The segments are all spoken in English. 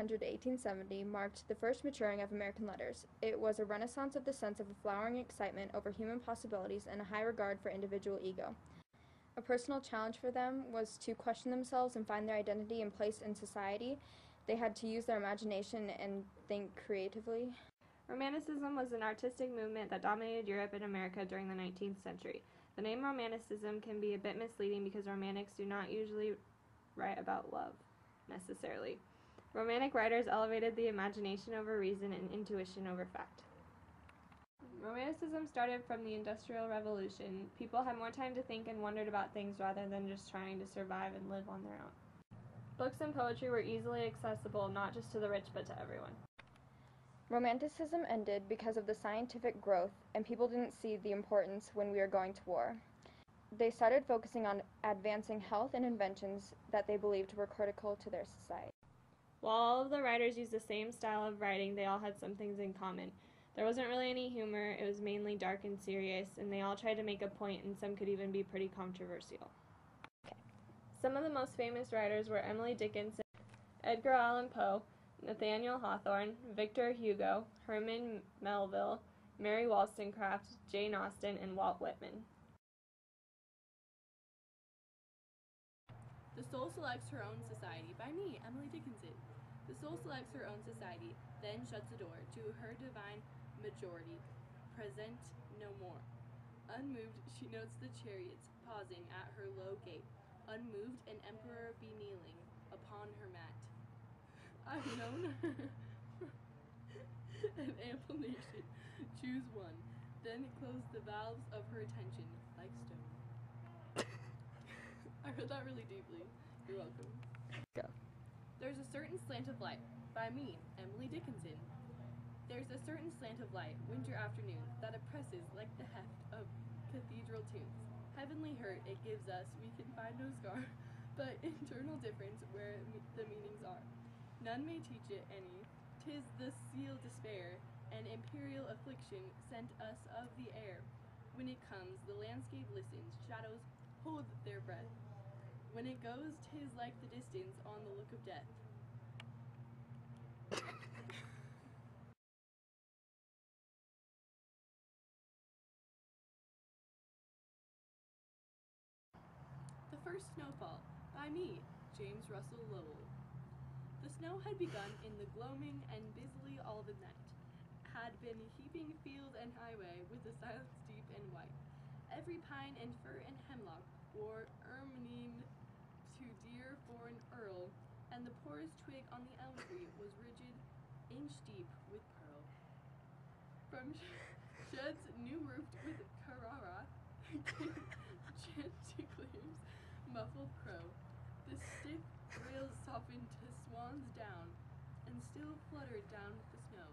1800 to 1870 marked the first maturing of American letters. It was a renaissance of the sense of a flowering excitement over human possibilities and a high regard for individual ego. A personal challenge for them was to question themselves and find their identity and place in society. They had to use their imagination and think creatively. Romanticism was an artistic movement that dominated Europe and America during the 19th century. The name Romanticism can be a bit misleading because Romantics do not usually write about love, necessarily. Romantic writers elevated the imagination over reason and intuition over fact. Romanticism started from the Industrial Revolution. People had more time to think and wondered about things rather than just trying to survive and live on their own. Books and poetry were easily accessible, not just to the rich, but to everyone. Romanticism ended because of the scientific growth, and people didn't see the importance when we were going to war. They started focusing on advancing health and inventions that they believed were critical to their society. While all of the writers used the same style of writing, they all had some things in common. There wasn't really any humor, it was mainly dark and serious, and they all tried to make a point, and some could even be pretty controversial. Some of the most famous writers were Emily Dickinson, Edgar Allan Poe, Nathaniel Hawthorne, Victor Hugo, Herman Melville, Mary Wollstonecraft, Jane Austen, and Walt Whitman. The Soul Selects Her Own Society by me, Emily Dickinson. The soul selects her own society, then shuts the door to her divine majority, present no more. Unmoved, she notes the chariots pausing at her low gate. Unmoved, an emperor be kneeling upon her mat. I've known her. An ample nation, choose one, then close the valves of her attention like stone. I heard that really deeply. You're welcome. Go. There's a certain slant of light, by me, Emily Dickinson. There's a certain slant of light, winter afternoon, that oppresses like the heft of cathedral tunes. Heavenly hurt it gives us, we can find no scar, but internal difference where the meanings are. None may teach it any. 'Tis the seal despair, and imperial affliction sent us of the air. When it comes, the landscape listens, shadows hold their breath. When it goes, 'tis like the distance on the look of death. The First Snowfall, by me, James Russell Lowell. The snow had begun in the gloaming and busily all the night, had been heaping field and highway with a silence deep and white. Every pine and fir and hemlock wore ermine too dear for an earl, and the poorest twig on the elm tree was rigid, inch deep with pearl. From sheds new-roofed with Carrara, chanticleer's muffled crow, the stiff rails softened to swan's down, and still fluttered down with the snow.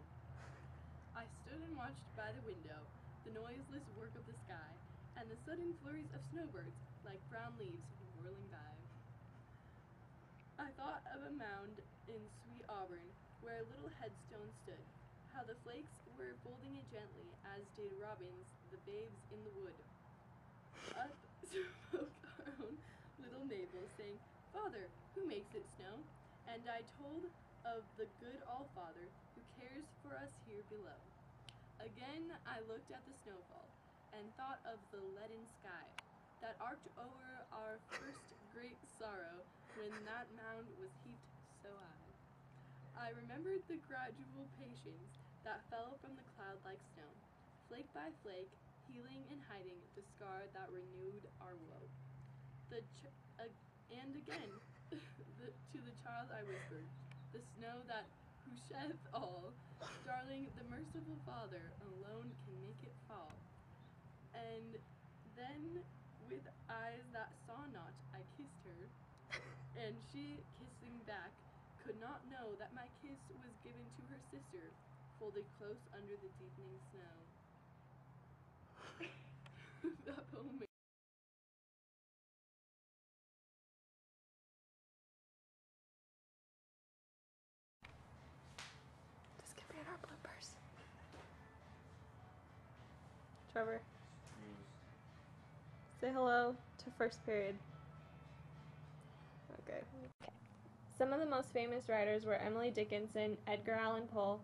I stood and watched by the window the noiseless work of the sky, and the sudden flurries of snowbirds, like brown leaves, whirling by. I thought of a mound in sweet Auburn, where a little headstone stood, how the flakes were folding it gently, as did robins, the babes in the wood. Up spoke our own little Mabel, saying, "Father, who makes it snow?" And I told of the good All-Father, who cares for us here below. Again I looked at the snowfall, and thought of the leaden sky, that arched over our first great sorrow, when that mound was heaped so high. I remembered the gradual patience that fell from the cloud like snow, flake by flake, healing and hiding the scar that renewed our woe. And again, to the child I whispered, the snow that who shedeth all, darling, the merciful Father alone can make it fall. And then, with eyes that saw not, I kissed her, and she, kissing back, could not know that my kiss was given to her sister, folded close under the deepening snow. That poem. This could be in our bloopers. Trevor, say hello to first period. Okay. Some of the most famous writers were Emily Dickinson, Edgar Allan Poe,